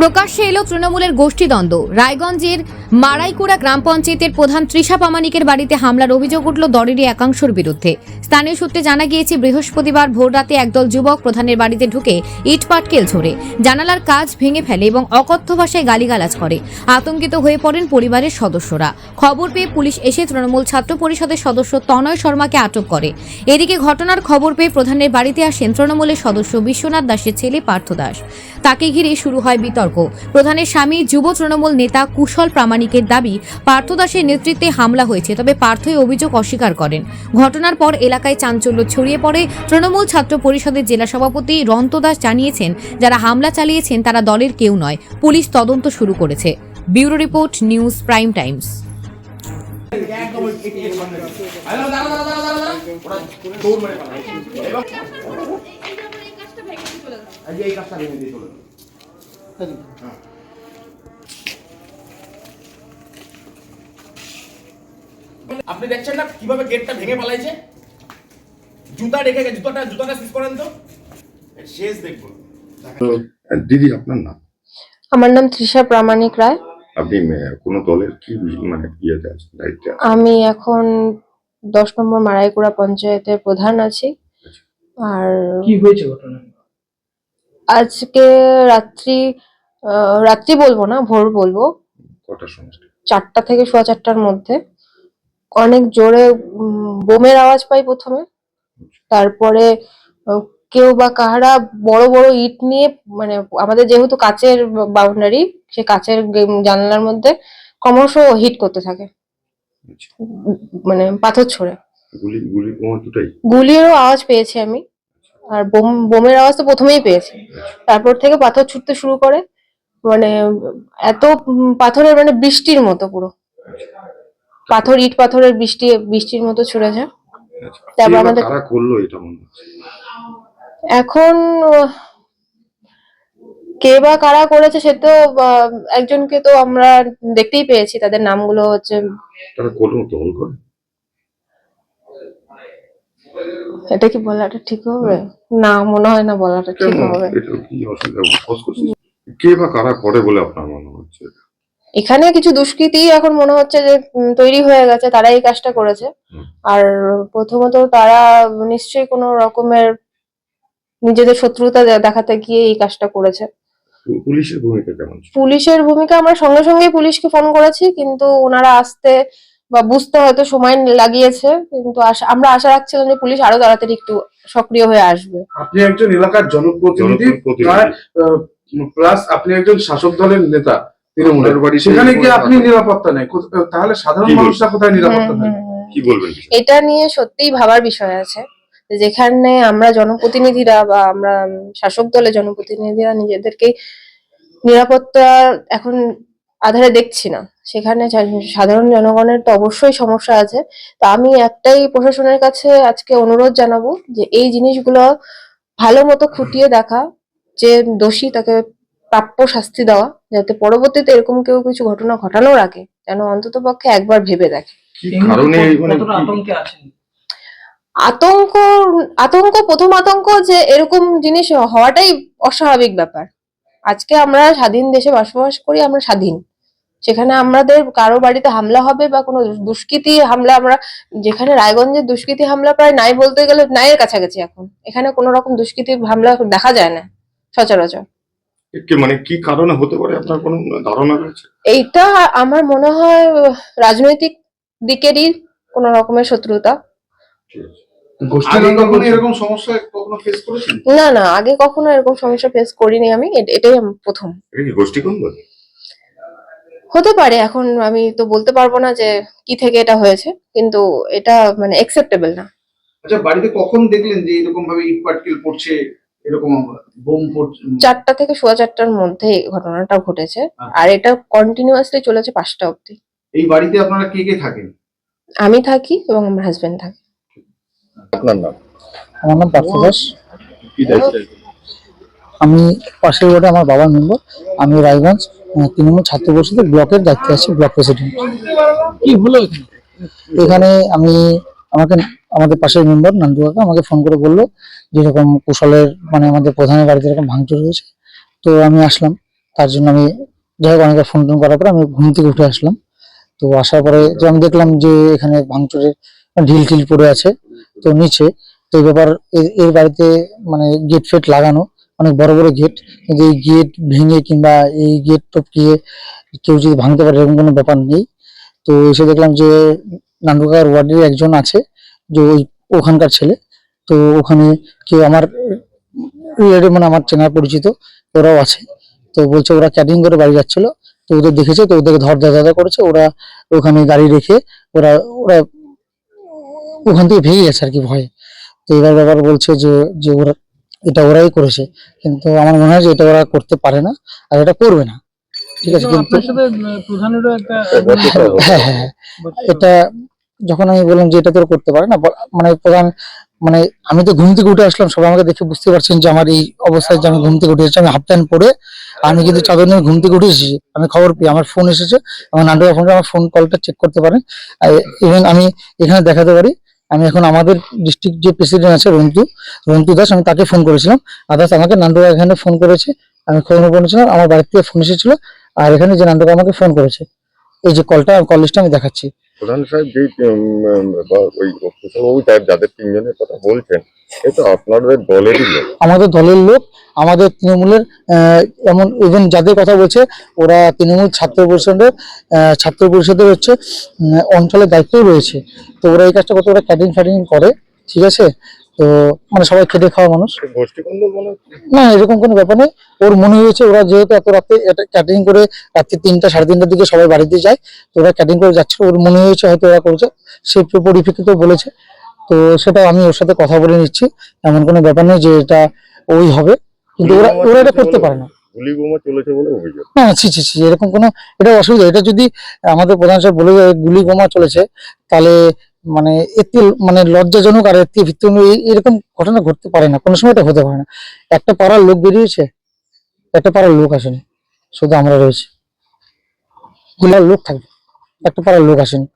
প্রকাশ্যে এলো তৃণমূলের গোষ্ঠীদ্বন্দ্ব। রায়গঞ্জের মারাইকুড়া গ্রাম পঞ্চায়েতের প্রধান তৃষা প্রামাণিকের বাড়িতে হামলার অভিযোগ উঠল দলেরই একাংশের বিরুদ্ধে। স্থানীয় সূত্রে জানা গিয়েছে, বৃহস্পতিবার ভোররাতে একদল যুবক প্রধানের বাড়িতে ঢুকে ইট পাটকেল ছোড়ে, জানালার কাচ ভেঙে ফেলে এবং অকথ্য ভাষায় গালিগালাজ করে। আতঙ্কিত হয়ে পড়েন পরিবারের সদস্যরা। খবর পেয়ে পুলিশ এসে তৃণমূল ছাত্র পরিষদের সদস্য তনয় শর্মাকে আটক করে। এদিকে ঘটনার খবর পেয়ে প্রধানের বাড়িতে আসেন তৃণমূলের সদস্য বিশ্বনাথ দাসের ছেলে পার্থ দাস। তাকে ঘিরে শুরু হয় বিতর্ক। প্রধানের স্বামী যুব তৃণমূল নেতা কুশল প্রামাণিকের দাবি, পার্থ দাসের নেতৃত্বে হামলা হয়েছে, তবে পার্থই অভিযোগ অস্বীকার করেন। ঘটনার পর এলাকায় চাঞ্চল্য ছড়িয়ে পড়ে। তৃণমূল ছাত্র পরিষদের জেলা সভাপতি রন্ত দাস জানিয়েছেন, যারা হামলা চালিয়েছেন তারা দলের কেউ নয়। পুলিশ তদন্ত শুরু করেছে। Bureau report, news prime Times. আপনি দেখছেন না কিভাবে গেটটা ভেঙে পালাইছে? জুতা রেখে গেছে, জুতাটা সিজ করেন তো, শেষ দেখবো। দিদি, আপনার নাম? আমার নাম তৃষা প্রামাণিক রায়। আপনি কোন দলের কি ইয়েতে আছেন, দায়িত্বে আছেন? আমি এখন 10 নম্বর মারাইকুড়া পঞ্চায়েতের প্রধান আছি। আর কি হয়েছে ঘটনা? আজকে রাত্রি বলবো না, ভোর বলবো, কটার সময়? 4টা থেকে 4:15টার মধ্যে অনেক জোরে বোমের আওয়াজ পাই প্রথমে। তারপরে কেউ বা কাহারা বড় বড় ইট নিয়ে, মানে আমাদের যেহেতু কাচের বাউন্ডারি, সে কাচের জানালার মধ্যে ক্রমশ হিট করতে থাকে, মানে পাথর ছড়ে। গুলিরও আওয়াজ পেয়েছি আমি, আর বোমের আওয়াজ তো প্রথমেই পেয়েছি। তারপর থেকে পাথর ছুটতে শুরু করে, মানে এত পাথরের, মানে বৃষ্টির মতো, পুরো পাথর, ইট পাথরের বৃষ্টির মতো ছুড়ে যায়। তারপর আমাদের এখন কে বা কারা করেছে সে তো একজনকে তো আমরা দেখতেই পেয়েছি, তাদের নামগুলো হচ্ছে। এটা কি বলাটা ঠিক হবে? না, মনে হয় না বলাটা ঠিক হবে। কে বা কারা করে বলে আপনার মনে হচ্ছে? এখানে কিছু দুষ্কৃতী এখন মনে হচ্ছে যে তৈরি হয়ে গেছে, তারা এই কাজটা করেছে। আর প্রথমত তারা নিশ্চয়ই কোনো রকমের নিজেদের শত্রুতা দেখাতে গিয়ে এই কাজটা করেছে। পুলিশের ভূমিকা কেমন? পুলিশের ভূমিকা, আমরা সঙ্গে সঙ্গে পুলিশকে ফোন করেছি, কিন্তু ওনারা আসতে বা বুঝতে হয়তো সময় লাগিয়েছে, কিন্তু আমরা আশা রাখছিলাম যে পুলিশ আরো তাড়াতাড়ি একটু সক্রিয় হয়ে আসবে। আপনি একজন এলাকার জনপ্রতিনিধি, প্লাস আপনি একজন শাসক দলের নেতা তৃণমূলের বাড়ি, সেখানে কি আপনি নিরাপত্তা নেই? তাহলে সাধারণ মানুষরা কোথায় নিরাপত্তা নেই? কি বলবেন? এটা নিয়ে সত্যিই ভাবার বিষয় আছে। যেখানে আমরা জনপ্রতিনিধিরা বা আমরা শাসক দলের জনপ্রতিনিধিরা নিজেদেরকে নিরাপত্তা এখন আধারে দেখছি না, সেখানে সাধারণ জনগণের তো অবশ্যই সমস্যা আছে। তা আমি একটাই প্রশাসনের কাছে আজকে অনুরোধ জানাবো যে এই জিনিসগুলো ভালো মতো খুঁটিয়ে দেখা, যে দোষী তাকে প্রাপ্য শাস্তি দেওয়া, যাতে পরবর্তীতে এরকম কেউ কিছু ঘটনা ঘটানোর আগে যেন অন্তত পক্ষে একবার ভেবে দেখে। প্রথম আতঙ্ক যে এরকম জিনিস হওয়াটাই অস্বাভাবিক ব্যাপার। আজকে আমরা স্বাধীন দেশে বসবাস করি, আমরা স্বাধীন। সেখানে আমাদের কারো বাড়িতে হামলা হবে বা কোনো দুষ্কৃতী হামলা, আমরা যেখানে রায়গঞ্জের দুষ্কৃতী হামলা প্রায় নাই বলতে গেলে নাইয়ের কাছাকাছি, এখন এখানে কোনো রকম দুষ্কৃতী হামলা দেখা যায় না সচরাচর। মানে কি কারণে হতে পারে, আপনার কোনো ধারণা রয়েছে? এইটা আমার মনে হয় রাজনৈতিক দিকেরই কোনো রকমের শত্রুতা। না, আগে কখনো এরকম সমস্যা ফেস করিনি আমি, এটাই প্রথম। হতে পারে, এখন আমি তো বলতে পারবো না যে কি থেকে এটা হয়েছে, কিন্তু এটা মানে অ্যাকসেপ্টেবল না। আচ্ছা, বাড়িতে কখন দেখলেন যে এরকম ভাবে ইট পাটকেল পড়ছে, এরকম বোম পড়ছে? 4টা থেকে 4:15টার মধ্যে ঘটনাটা ঘটেছে। আর এটা কন্টিনিউয়াসলি চলেছে 5টা অবধি। এই বাড়িতে আপনারা কে কে থাকেন? আমি থাকি এবং আমার হাজবেন্ড থাকে। আপনার নাম? আমার নাম পার্থ দাস। আমি পাশের ওয়ার্ডে আমার বাবার মেম্বার। আমি রায়গঞ্জ তৃণমূল ছাত্র পরিষদের ব্লকের দায়িত্বে আছি, ব্লক প্রেসিডেন্ট। কি হলো এখানে? আমাদের পাশের মেম্বার নান্দু কাকা আমাকে ফোন করে বললো যে এরকম কুশলের, মানে আমাদের প্রধানের বাড়িতে এরকম ভাঙচুর হয়েছে। তো আমি আসলাম, তার জন্য আমি যাই হোক অনেকবার ফোন টোন করার পরে আমি ঘুম থেকে উঠে আসলাম। তো আসার পরে যে আমি দেখলাম যে এখানে ভাঙচুরের ঢিল টিল পড়ে আছে তো নিচে। তো এই ব্যাপার এর বাড়িতে মানে গেট ফেট লাগানো, অনেক বড় বড় গেট, কিন্তু এই গেট ভেঙে কিংবা এই গেট টপকিয়ে কেউ যদি ভাঙতে পারে এরকম কোনো ব্যাপার নেই। তো এসে দেখলাম যে নান্ডুকার ওয়ার্ডের একজন আছে, যে ওখানকার ছেলে। তো ওখানে কেউ আমার রিলেটিভ মানে আমার চেনা পরিচিত ওরাও আছে। তো বলছে ওরা ক্যাটিং করে বাড়ি যাচ্ছিল, তো ওদের দেখেছে, তো ওদেরকে ধর দাদা করেছে, ওরা ওখানে গাড়ি রেখে ওরা ওরা ওখান থেকে ভেঙে গেছে আর কি ভয়ে। তো এবার ব্যাপার বলছে যে যে ওরা এটা ওরাই করেছে, কিন্তু আমার মনে হয় যে এটা ওরা করতে পারে না আর এটা করবে না, ঠিক আছে। কিন্তু প্রধানেরও একটা হ্যাঁ হ্যাঁ হ্যাঁ, এটা যখন আমি বললাম যে এটা তো ওরা করতে পারে না, মানে প্রধান মানে আমি তো ঘুম থেকে উঠে আসলাম, সবাই আমাকে দেখে বুঝতে পারছেন যে আমার এই অবস্থায় যে আমি ঘুম থেকে উঠে এসেছি, আমি হাফ প্যান্ট পরে আমি কিন্তু চাদর নিয়ে ঘুম থেকে উঠে এসেছি। আমি খবর পেয়ে আমার ফোন এসেছে, আমার নান্ডুয়া ফোনটা আমার ফোন কলটা চেক করতে পারেন। ইভেন আমি এখানে দেখাতে পারি, আমি এখন আমাদের ডিস্ট্রিক্ট যে প্রেসিডেন্ট আছে রন্তু দাস, আমি তাকে ফোন করেছিলাম। আদার্স আমাকে নান্ডুয়া এখানে ফোন করেছে, আমি খবর করেছিলাম, আমার বাড়ি থেকে ফোন এসেছিল। আর এখানে যে নান্ডুয়া আমাকে ফোন করেছে, এই যে কল লিস্টটা আমি দেখাচ্ছি। প্রধান সাহেব যে ওই কুশলবাবু যাদের তিনজনের কথা বলছেন, এ তো আপনাদের দলেরই লোক। আমাদের দলের লোক, আমাদের তৃণমূলের এমন ইভেন যাদের কথা বলছে ওরা তৃণমূল ছাত্র পরিষদের হচ্ছে অঞ্চলের দায়িত্বও রয়েছে। তো ওরা এই কাজটা করতে, ওরা ক্যাটারিং ফ্যাটারিং করে, ঠিক আছে। তো মানে সবাই খেটে খাওয়া মানুষ, গোষ্ঠীকন্দল মনে হচ্ছে। না এরকম কোনো ব্যাপার নেই। ওর মনে হয়েছে ওরা যেহেতু এত রাতে এটা ক্যাটারিং করে রাত্রি 3টা সাড়ে 3টার দিকে সবাই বাড়িতে যায়, তো ওরা ক্যাটারিং করে যাচ্ছে, ওর মনে হয়েছে হয়তো ওরা করেছে, সেই পরিপ্রেক্ষিতে বলেছে। তো সেটা আমি ওর সাথে কথা বলে নিচ্ছি, এমন কোনো ব্যাপার নেই যে এটা ওই হবে, কিন্তু ওরা এটা করতে পারে না। গুলি বোমা চলেছে বলে অভিযোগ। না ছি এরকম কোনো এটা অসুবিধা, এটা যদি আমাদের প্রধান সাহেব বলে যায় গুলি বোমা চলেছে, তাহলে মানে এতে মানে লজ্জাজনক আর এতে ভিত্তিহীন এরকম ঘটনা ঘটতে পারে না, কোনো সময় এটা হতে পারে না। একটা পাড়ার লোক বেরিয়েছে, একটা পাড়ার লোক আসেনি, শুধু আমরা রয়েছি, গুলার লোক থাকবে, একটা পাড়ার লোক আসেনি।